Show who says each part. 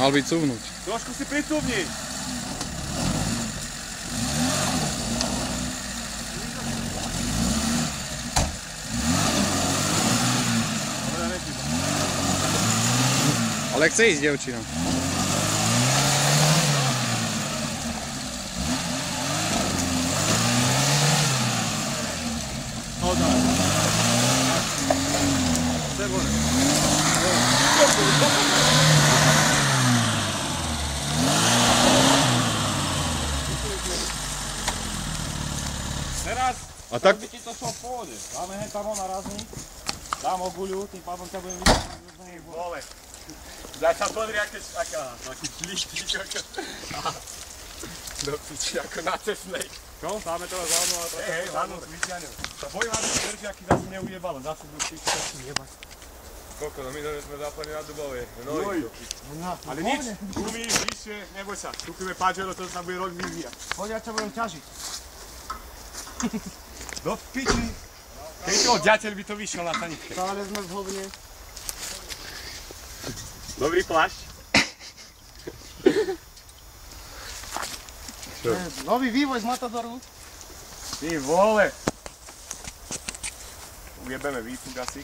Speaker 1: Mal byť cuvnúť.
Speaker 2: Trošku si pricuvni.
Speaker 1: Ale chce ísť, dievčina.
Speaker 2: Teraz,
Speaker 1: a tak
Speaker 2: by ti to šlo v pohode. Dáme hen tam narazník, dám oguľu, tým pádom ťa budem vyšľať z nej vole. Daj sa pozri, aký šlichtík, do piči, ako na cestnej. Čo? Dáme teraz hlavnú a to... Hej, hlavnú cvičiaňu. Bojím, aby si drží, aký zase mne ujebalo. Zase budú piči, tak si jebať.
Speaker 3: Koľko, no minulé sme zapali na Dubovej.
Speaker 2: Ale nič, gumy, vyššie, neboj sa. Kúpime Pajero, to sa bude rok vyvíjať.
Speaker 4: Poď, ja ťa budem ťažiť.
Speaker 2: Do piči. Tejto ďateľ by to vyšiel na sanitke.
Speaker 4: Stále sme v hovne.
Speaker 2: Dobrý plášť.
Speaker 4: Nový vývoj z Matadoru.
Speaker 2: Ty vole. Ujebeme výfuk asi.